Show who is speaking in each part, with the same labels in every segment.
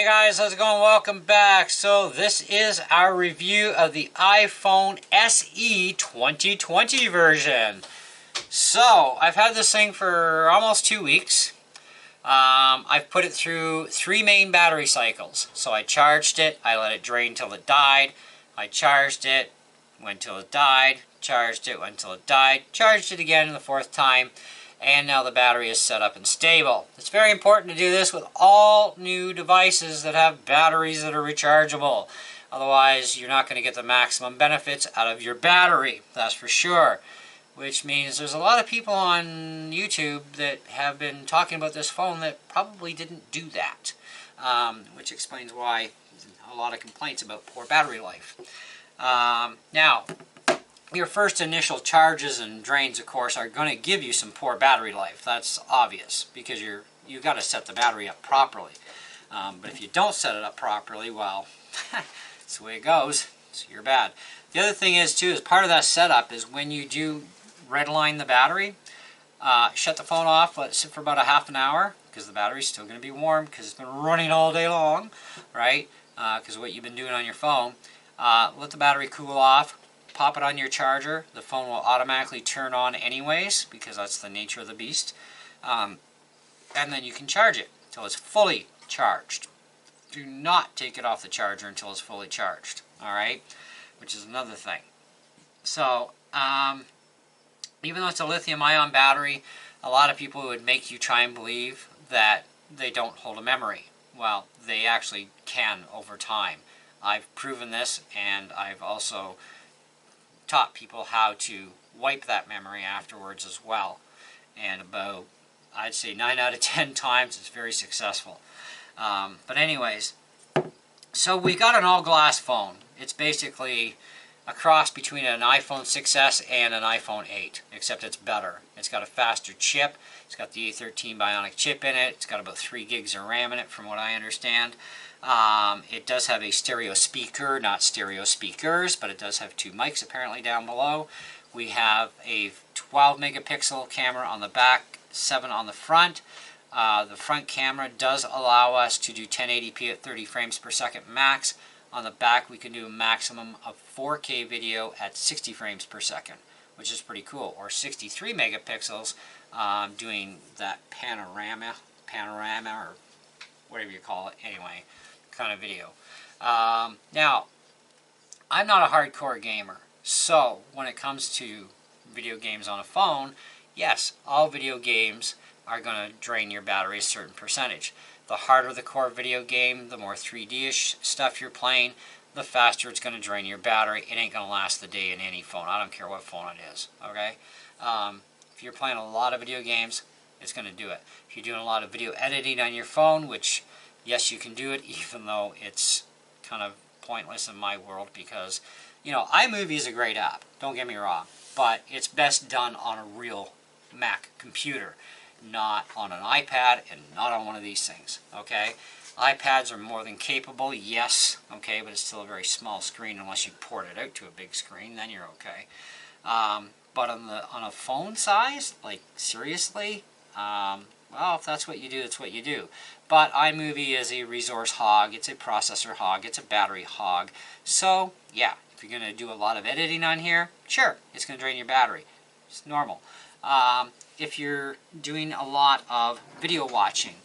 Speaker 1: Hey guys, how's it going? Welcome back. So this is our review of the iPhone SE 2020 version. So I've had this thing for almost 2 weeks. I've put it through 3 main battery cycles. So I charged it, I let it drain till it died, I charged it, went till it died, charged it, went till it died, charged it again the 4th time, and now the battery is set up and stable. It's very important to do this with all new devices that have batteries that are rechargeable. Otherwise, you're not going to get the maximum benefits out of your battery, that's for sure. Which means there's a lot of people on YouTube that have been talking about this phone that probably didn't do that. Which explains why a lot of complaints about poor battery life. Now, your first initial charges and drains, of course, are going to give you some poor battery life. That's obvious because you've got to set the battery up properly. But if you don't set it up properly, well, that's the way it goes. So you're bad. The other thing is, too, as part of that setup is when you do redline the battery, shut the phone off, let it sit for about a half an hour because the battery's still going to be warm because it's been running all day long, right? Because of what you've been doing on your phone. Let the battery cool off. Pop it on your charger. The phone will automatically turn on anyways because that's the nature of the beast. And then you can charge it until it's fully charged. Do not take it off the charger until it's fully charged. Alright? Which is another thing. So, even though it's a lithium-ion battery, a lot of people would make you try and believe that they don't hold a memory. Well, they actually can over time. I've proven this, and I've also taught people how to wipe that memory afterwards as well. And about, I'd say 9 out of 10 times it's very successful. But anyways, so we got an all-glass phone. It's basically a cross between an iPhone 6s and an iPhone 8, except it's better. It's got a faster chip. It's got the A13 Bionic chip in it. It's got about 3 gigs of RAM in it from what I understand. It does have a stereo speaker, not stereo speakers, but it does have 2 mics apparently down below. We have a 12 megapixel camera on the back, 7 on the front. The front camera does allow us to do 1080p at 30 frames per second max. On the back we can do a maximum of 4K video at 60 frames per second, which is pretty cool. Or 63 megapixels doing that panorama or whatever you call it, anyway, kind of video. Now, I'm not a hardcore gamer, so when it comes to video games on a phone, yes, all video games are going to drain your battery a certain percentage. The harder the core video game, the more 3D-ish stuff you're playing, the faster it's going to drain your battery. It ain't going to last the day in any phone. I don't care what phone it is, okay? If you're playing a lot of video games, it's going to do it. If you're doing a lot of video editing on your phone, which, yes, you can do it, even though it's kind of pointless in my world because, you know, iMovie is a great app, don't get me wrong, but it's best done on a real Mac computer, not on an iPad and not on one of these things, okay? iPads are more than capable, yes, okay, but it's still a very small screen unless you port it out to a big screen, then you're okay. But on a phone size, like seriously, well, if that's what you do, that's what you do. But iMovie is a resource hog, it's a processor hog, it's a battery hog. So, yeah, if you're going to do a lot of editing on here, sure, it's going to drain your battery. It's normal. If you're doing a lot of video watching,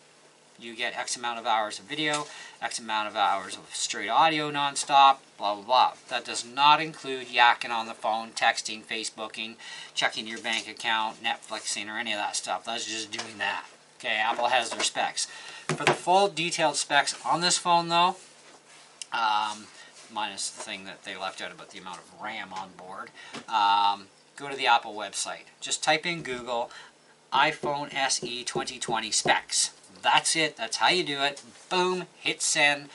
Speaker 1: you get X amount of hours of video, X amount of hours of straight audio nonstop, blah, blah, blah. That does not include yakking on the phone, texting, Facebooking, checking your bank account, Netflixing, or any of that stuff. That's just doing that. Okay, Apple has their specs. For the full detailed specs on this phone, though, minus the thing that they left out about the amount of RAM on board, go to the Apple website. Just type in Google iPhone SE 2020 specs. That's it. That's how you do it. Boom, hit send,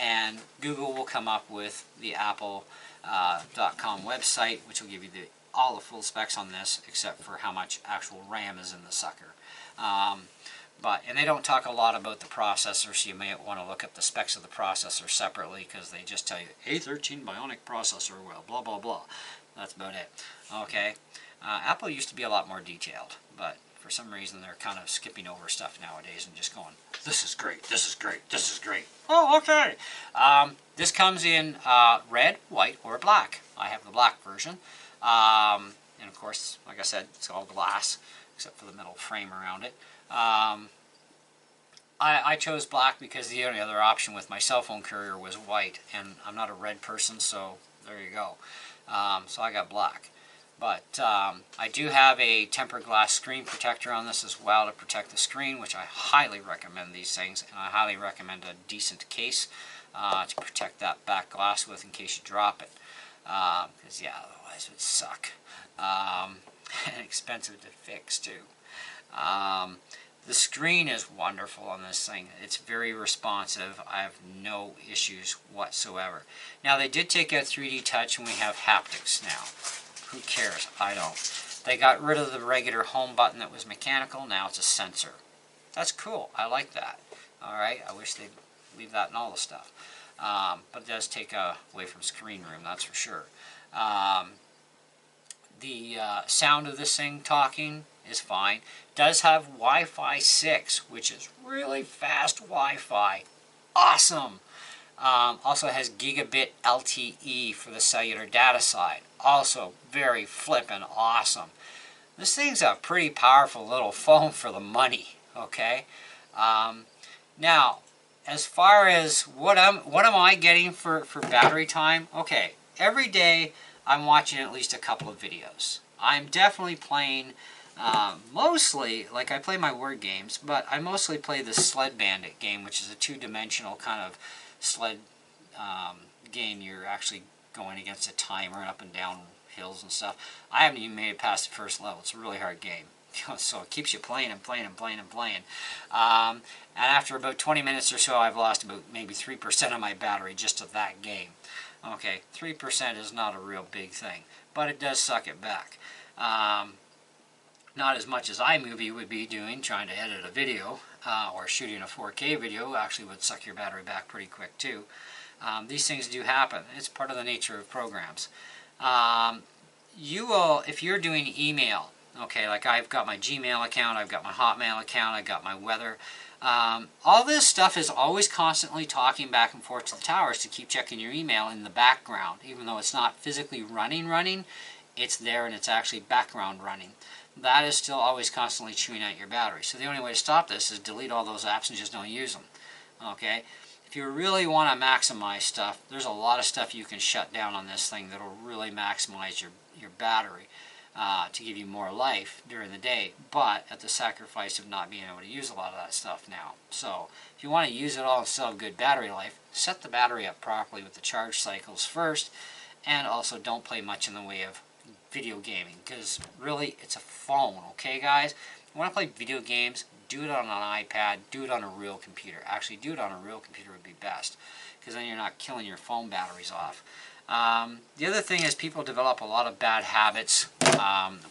Speaker 1: and Google will come up with the Apple.com website, which will give you all the full specs on this, except for how much actual RAM is in the sucker. And they don't talk a lot about the processor, so you may want to look up the specs of the processor separately, because they just tell you A13 Bionic processor, well, blah, blah, blah. That's about it. Okay. Apple used to be a lot more detailed, but For some reason, they're kind of skipping over stuff nowadays and just going, this is great, this is great, this is great. Oh, okay. This comes in red, white, or black. I have the black version. And of course, like I said, it's all glass, except for the metal frame around it. I chose black because the only other option with my cell phone carrier was white, and I'm not a red person, so there you go. So I got black. But I do have a tempered glass screen protector on this as well to protect the screen, which I highly recommend these things, and I highly recommend a decent case to protect that back glass with in case you drop it. Because yeah, otherwise it would suck. And expensive to fix too. The screen is wonderful on this thing. It's very responsive. I have no issues whatsoever. Now they did take out 3D touch and we have haptics now. Who cares? I don't. They got rid of the regular home button that was mechanical. Now it's a sensor. That's cool. I like that. Alright, I wish they'd leave that in all the stuff. But it does take away from screen room, that's for sure. The sound of this thing talking is fine. Does have Wi-Fi 6, which is really fast Wi-Fi. Awesome! Also has gigabit LTE for the cellular data side. Also very flippin' awesome. This thing's a pretty powerful little phone for the money, okay? Now, as far as what am I getting for battery time? Okay, every day I'm watching at least a couple of videos. I'm definitely playing mostly, like I play my word games, but I mostly play the Sled Bandit game, which is a two-dimensional kind of sled game. You're actually going against a timer up and down hills and stuff. I haven't even made it past the first level. It's a really hard game. So it keeps you playing and playing and playing and playing. And after about 20 minutes or so, I've lost about maybe 3% of my battery just of that game. Okay, 3% is not a real big thing, but it does suck it back. Not as much as iMovie would be doing, trying to edit a video, or shooting a 4K video actually would suck your battery back pretty quick too. These things do happen. It's part of the nature of programs. You will, if you're doing email, okay, like I've got my Gmail account, I've got my Hotmail account, I've got my weather. All this stuff is always constantly talking back and forth to the towers to keep checking your email in the background. Even though it's not physically running, it's there and it's actually background running. That is still always constantly chewing out your battery. So the only way to stop this is delete all those apps and just don't use them. Okay? If you really want to maximize stuff, there's a lot of stuff you can shut down on this thing that will really maximize your battery to give you more life during the day, but at the sacrifice of not being able to use a lot of that stuff now. So if you want to use it all and still have good battery life, set the battery up properly with the charge cycles first, and also don't play much in the way of video gaming, because really it's a phone, okay guys? If you want to play video games, do it on an iPad, do it on a real computer. Actually, do it on a real computer would be best, because then you're not killing your phone batteries off. The other thing is people develop a lot of bad habits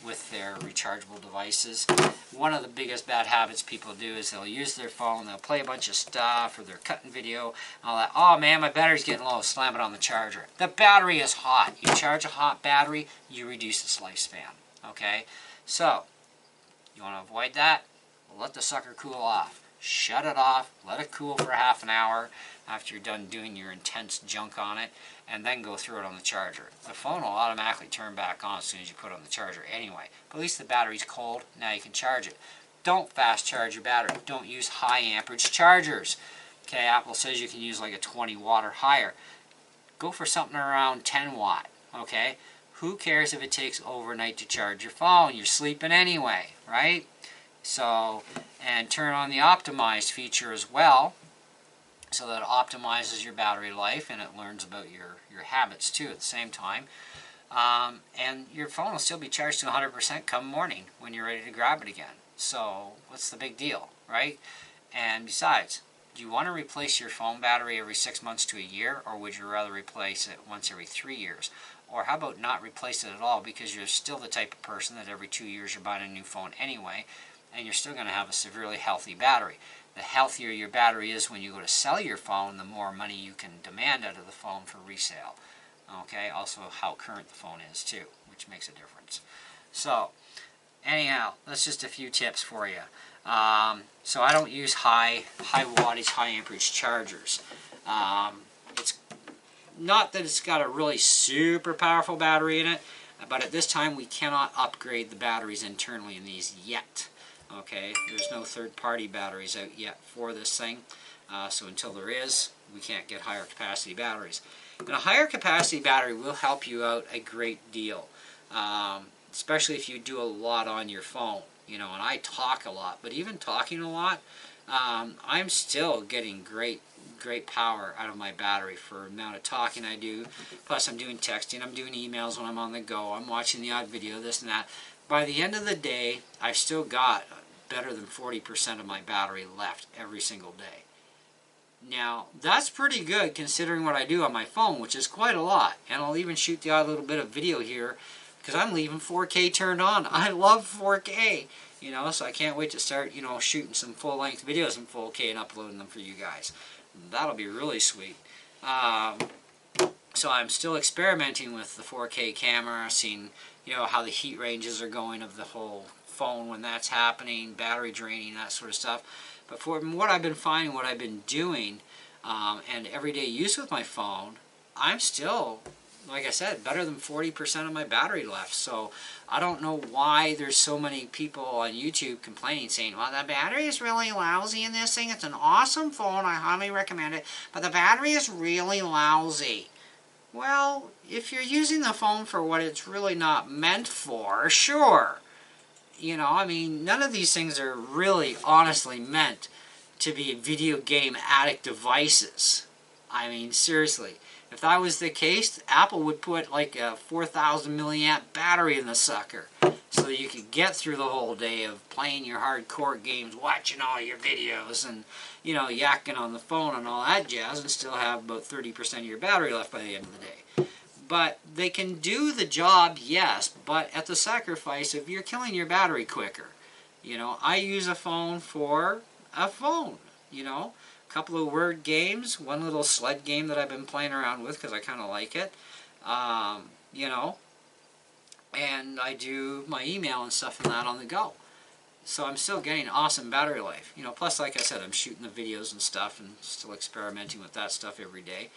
Speaker 1: with their rechargeable devices. One of the biggest bad habits people do is they'll use their phone, they'll play a bunch of stuff, or they're cutting video, and all that. Oh man, my battery's getting low, slam it on the charger. The battery is hot. You charge a hot battery, you reduce its lifespan. Okay? So, you want to avoid that? Let the sucker cool off. Shut it off, let it cool for half an hour after you're done doing your intense junk on it, and then go through it on the charger. The phone will automatically turn back on as soon as you put it on the charger anyway. But at least the battery's cold, now you can charge it. Don't fast charge your battery. Don't use high amperage chargers. Okay, Apple says you can use like a 20 watt or higher. Go for something around 10 watt, okay? Who cares if it takes overnight to charge your phone? You're sleeping anyway, right? So, and turn on the optimized feature as well, so that it optimizes your battery life and it learns about your habits too at the same time. And your phone will still be charged to 100% come morning when you're ready to grab it again. So what's the big deal, right? And besides, do you want to replace your phone battery every 6 months to a year, or would you rather replace it once every 3 years? Or how about not replace it at all, because you're still the type of person that every 2 years you're buying a new phone anyway, and you're still going to have a severely healthy battery. The healthier your battery is when you go to sell your phone, the more money you can demand out of the phone for resale. Okay, also how current the phone is too, which makes a difference. So, anyhow, that's just a few tips for you. So I don't use high wattage, high amperage chargers. It's not that it's got a really super powerful battery in it, but at this time we cannot upgrade the batteries internally in these yet. Okay, there's no third-party batteries out yet for this thing, so until there is, we can't get higher capacity batteries. And a higher capacity battery will help you out a great deal, especially if you do a lot on your phone. You know, and I talk a lot, but even talking a lot, I'm still getting great power out of my battery for the amount of talking I do. Plus I'm doing texting, I'm doing emails when I'm on the go, I'm watching the odd video, this and that. By the end of the day, I've still got better than 40% of my battery left every single day. Now, that's pretty good considering what I do on my phone, which is quite a lot. And I'll even shoot the odd little bit of video here because I'm leaving 4K turned on. I love 4K, you know, so I can't wait to start, you know, shooting some full-length videos in 4K and uploading them for you guys. That'll be really sweet. So I'm still experimenting with the 4K camera, seeing, you know, how the heat ranges are going of the whole phone when that's happening, battery draining, that sort of stuff. But from what I've been finding, what I've been doing, and everyday use with my phone, I'm still, like I said, better than 40% of my battery left. So I don't know why there's so many people on YouTube complaining, saying, well, the battery is really lousy in this thing. It's an awesome phone. I highly recommend it. But the battery is really lousy. Well, if you're using the phone for what it's really not meant for, sure. You know, I mean, none of these things are really honestly meant to be video game addict devices. I mean, seriously. If that was the case, Apple would put like a 4,000 milliamp battery in the sucker so that you could get through the whole day of playing your hardcore games, watching all your videos, and, you know, yakking on the phone and all that jazz, and still have about 30% of your battery left by the end of the day. But they can do the job, yes, but at the sacrifice of you're killing your battery quicker. You know, I use a phone for a phone, you know. A couple of word games, one little sled game that I've been playing around with because I kind of like it, you know. And I do my email and stuff and that on the go. So I'm still getting awesome battery life. You know, plus, like I said, I'm shooting the videos and stuff and still experimenting with that stuff every day.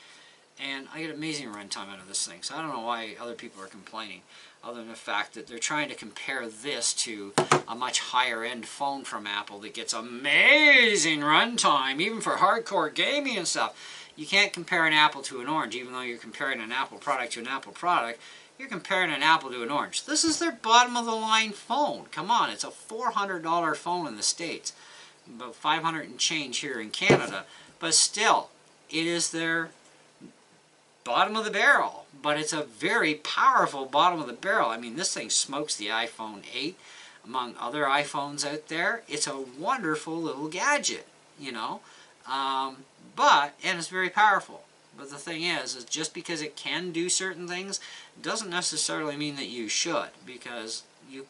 Speaker 1: And I get amazing runtime out of this thing. So I don't know why other people are complaining, other than the fact that they're trying to compare this to a much higher end phone from Apple that gets amazing runtime, even for hardcore gaming and stuff. You can't compare an apple to an orange, even though you're comparing an Apple product to an Apple product. You're comparing an apple to an orange. This is their bottom of the line phone. Come on, it's a $400 phone in the States. About 500 and change here in Canada. But still, it is their bottom of the barrel, but it's a very powerful bottom of the barrel. I mean, this thing smokes the iPhone 8 among other iPhones out there. It's a wonderful little gadget, you know, and it's very powerful. But the thing is just because it can do certain things doesn't necessarily mean that you should, because you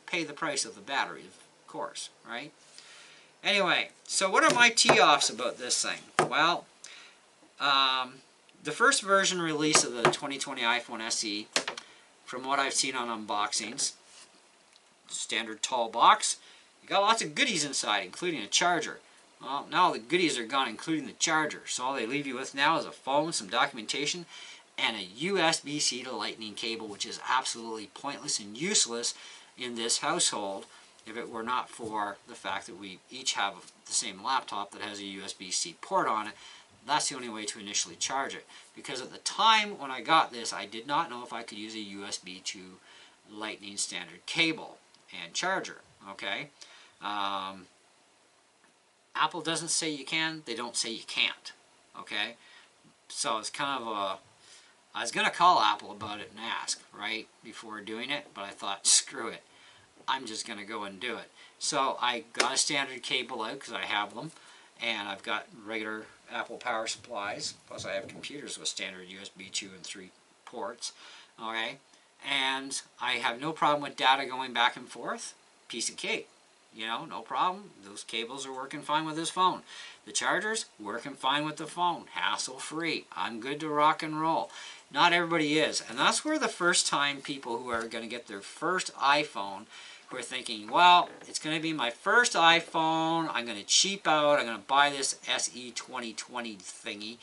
Speaker 1: pay the price of the battery, of course, right? Anyway, so what are my tee-offs about this thing? Well, the first version release of the 2020 iPhone SE, from what I've seen on unboxings, standard tall box, you got lots of goodies inside, including a charger. Well, now the goodies are gone, including the charger. So all they leave you with now is a phone, some documentation, and a USB-C to Lightning cable, which is absolutely pointless and useless in this household if it were not for the fact that we each have the same laptop that has a USB-C port on it. That's the only way to initially charge it. Because at the time when I got this, I did not know if I could use a USB to Lightning standard cable and charger. Okay? Apple doesn't say you can, they don't say you can't. Okay? So it's kind of a... I was going to call Apple about it and ask, right, before doing it, but I thought, screw it. I'm just going to go and do it. So I got a standard cable out, because I have them, and I've got regular Apple power supplies, plus I have computers with standard USB 2 and 3 ports, okay, and I have no problem with data going back and forth. Piece of cake, you know, no problem. Those cables are working fine with this phone. The chargers working fine with the phone, hassle free. I'm good to rock and roll. Not everybody is. And that's where the first time people who are going to get their first iPhone, who are thinking, well, it's going to be my first iPhone, I'm going to cheap out, I'm going to buy this SE 2020 thingy,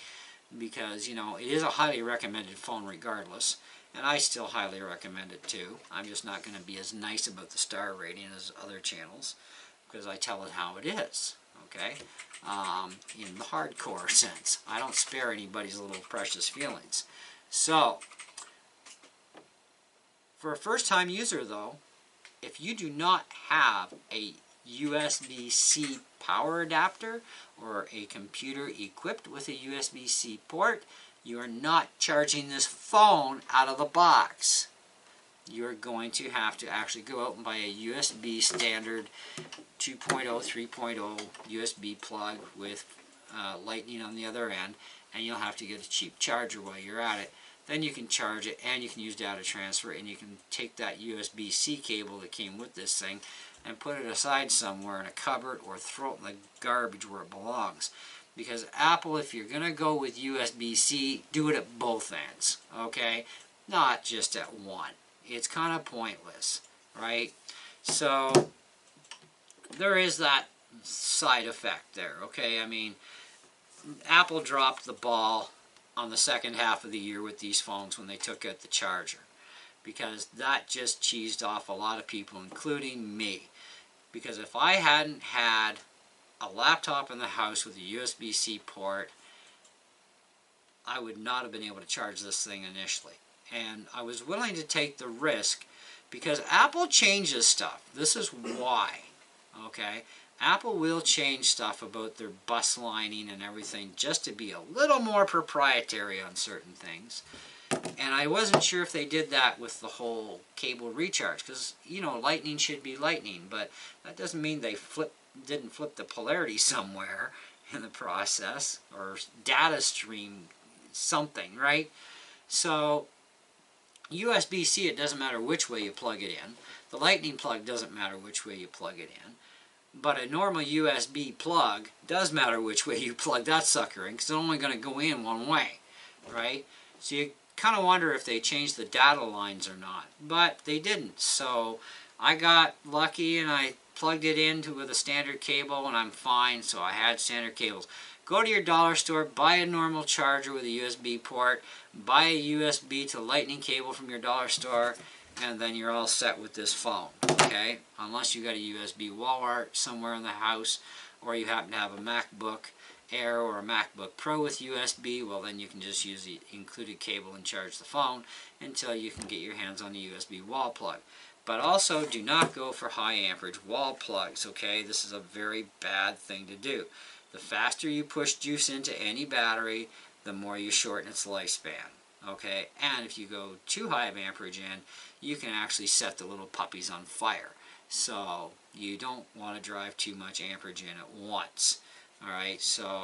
Speaker 1: because, you know, it is a highly recommended phone regardless. And I still highly recommend it too. I'm just not going to be as nice about the star rating as other channels, because I tell it how it is, okay? In the hardcore sense. I don't spare anybody's little precious feelings. So, for a first-time user though, if you do not have a USB-C power adapter or a computer equipped with a USB-C port, you are not charging this phone out of the box. You're going to have to actually go out and buy a USB standard 2.0, 3.0 USB plug with lightning on the other end, and you'll have to get a cheap charger while you're at it. Then you can charge it, and you can use data transfer, and you can take that USB-C cable that came with this thing and put it aside somewhere in a cupboard or throw it in the garbage where it belongs. Because Apple, if you're going to go with USB-C, do it at both ends, okay? Not just at one. It's kind of pointless, right? So, there is that side effect there, okay? I mean, Apple dropped the ball on the second half of the year with these phones when they took out the charger, because that just cheesed off a lot of people, including me. Because if I hadn't had a laptop in the house with a USB-C port, I would not have been able to charge this thing initially. And I was willing to take the risk because Apple changes stuff. This is why, okay? Apple will change stuff about their bus lining and everything just to be a little more proprietary on certain things. And I wasn't sure if they did that with the whole cable recharge, because, you know, lightning should be lightning, but that doesn't mean they didn't flip the polarity somewhere in the process, or data stream something, right? So USB-C, it doesn't matter which way you plug it in. The lightning plug doesn't matter which way you plug it in. But a normal USB plug does matter which way you plug that sucker in, because it's only going to go in one way, right? So you kind of wonder if they changed the data lines or not, but they didn't. So I got lucky and I plugged it into with a standard cable, and I'm fine. So I had standard cables. Go to your dollar store, buy a normal charger with a USB port, buy a USB to lightning cable from your dollar store, and then you're all set with this phone, okay? Unless you got a USB wall art somewhere in the house, or you happen to have a MacBook Air or a MacBook Pro with USB, well then you can just use the included cable and charge the phone until you can get your hands on the USB wall plug. But also, do not go for high amperage wall plugs, okay? This is a very bad thing to do. The faster you push juice into any battery, the more you shorten its lifespan, okay? And if you go too high of amperage in, you can actually set the little puppies on fire. So you don't want to drive too much amperage in at once. Alright, so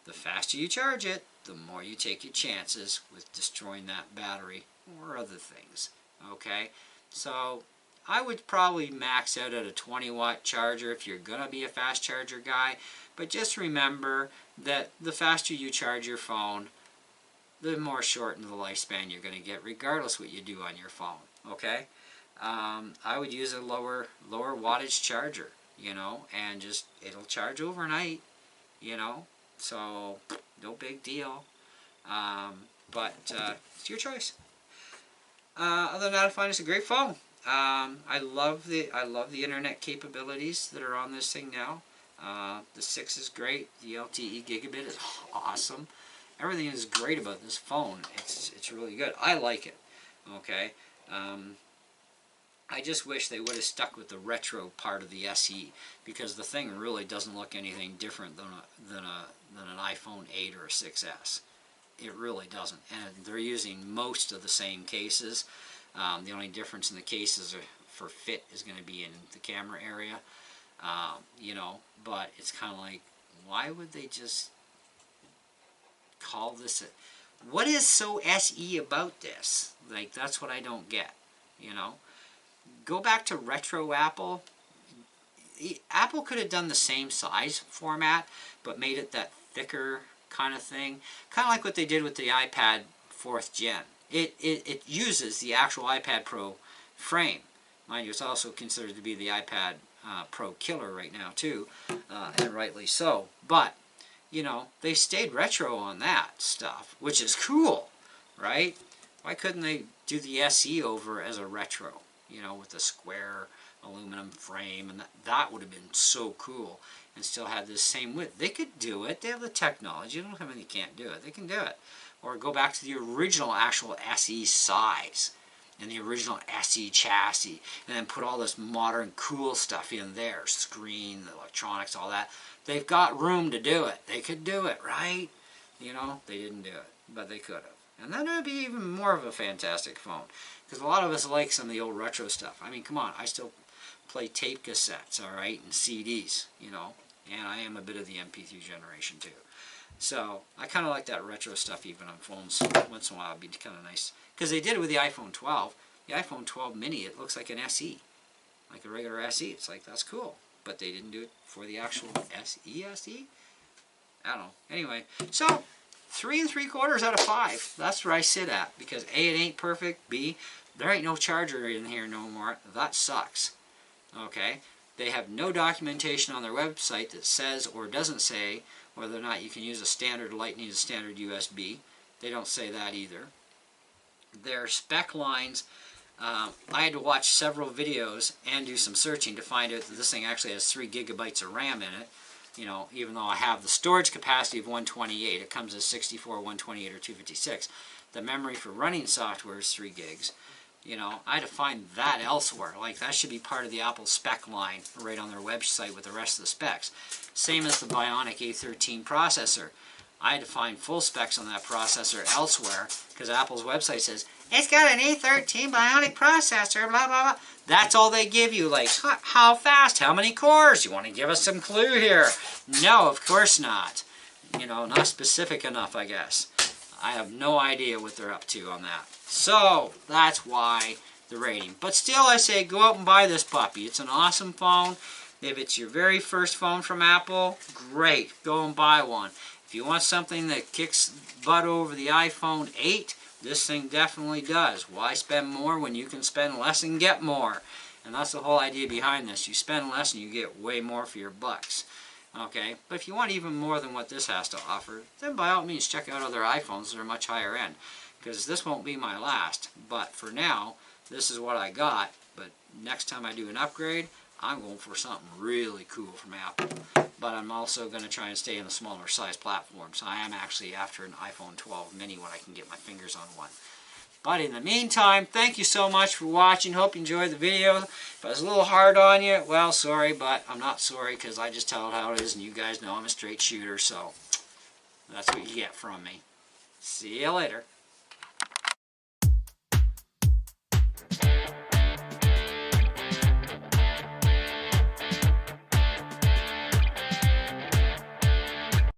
Speaker 1: the faster you charge it, the more you take your chances with destroying that battery or other things. Okay, so I would probably max out at a 20-watt charger if you're going to be a fast charger guy. But just remember that the faster you charge your phone, the more shortened the lifespan you're going to get, regardless what you do on your phone. Okay, I would use a lower wattage charger, you know, and just it'll charge overnight, you know. So no big deal. But it's your choice. Other than that, I find it's a great phone. I love the internet capabilities that are on this thing now. The 6 is great. The LTE gigabit is awesome. Everything is great about this phone. It's really good. I like it. Okay. I just wish they would have stuck with the retro part of the SE, because the thing really doesn't look anything different than an iPhone 8 or a 6S. It really doesn't. And they're using most of the same cases. The only difference in the cases for fit is going to be in the camera area. You know, but it's kind of like, why would they just call this what is so SE about this? Like, that's what I don't get, you know. Go back to retro Apple. Apple could have done the same size format, but made it that thicker kind of thing. Kind of like what they did with the iPad 4th gen. It uses the actual iPad Pro frame. Mind you, it's also considered to be the iPad Pro killer right now too, and rightly so. But, you know, they stayed retro on that stuff, which is cool, right? Why couldn't they do the SE over as a retro, you know, with the square aluminum frame, and that would have been so cool, and still had this same width. They could do it. They have the technology. I don't have any can't do it. They can do it. Or go back to the original actual SE size and the original SE chassis, and then put all this modern cool stuff in there, screen, the electronics, all that. They've got room to do it. They could do it, right? You know, they didn't do it, but they could have. And then it would be even more of a fantastic phone. Because a lot of us like some of the old retro stuff. I mean, come on, I still play tape cassettes, all right, and CDs, you know. And I am a bit of the MP3 generation, too. So, I kind of like that retro stuff even on phones. Once in a while, it'd be kind of nice. Because they did it with the iPhone 12. The iPhone 12 mini, it looks like an SE. Like a regular SE. It's like, that's cool. But they didn't do it for the actual SE? I don't know. Anyway, so 3 3/4 out of 5. That's where I sit at. Because A, it ain't perfect. B, there ain't no charger in here no more. That sucks. Okay? They have no documentation on their website that says or doesn't say whether or not you can use a standard Lightning, a standard USB. They don't say that either. Their spec lines, I had to watch several videos and do some searching to find out that this thing actually has 3 gigabytes of RAM in it. You know, even though I have the storage capacity of 128, it comes as 64, 128, or 256. The memory for running software is 3 gigs. You know, I had to find that elsewhere. Like, that should be part of the Apple spec line right on their website with the rest of the specs. Same as the Bionic A13 processor. I had to find full specs on that processor elsewhere because Apple's website says, it's got an A13 Bionic processor, blah, blah, blah. That's all they give you. Like, how fast? How many cores? You want to give us some clue here? No, of course not. You know, not specific enough, I guess. I have no idea what they're up to on that. So, that's why the rating. But still, I say go out and buy this puppy. It's an awesome phone. If it's your very first phone from Apple, great. Go and buy one. If you want something that kicks butt over the iPhone 8, this thing definitely does. Why spend more when you can spend less and get more? And that's the whole idea behind this. You spend less and you get way more for your bucks. Okay, but if you want even more than what this has to offer, then by all means check out other iPhones that are much higher end. Because this won't be my last. But for now, this is what I got. But next time I do an upgrade, I'm going for something really cool from Apple. But I'm also going to try and stay in the smaller size platform. So I am actually after an iPhone 12 mini when I can get my fingers on one. But in the meantime, thank you so much for watching. Hope you enjoyed the video. If I was a little hard on you, well, sorry, but I'm not sorry because I just tell it how it is, and you guys know I'm a straight shooter, so that's what you get from me. See you later.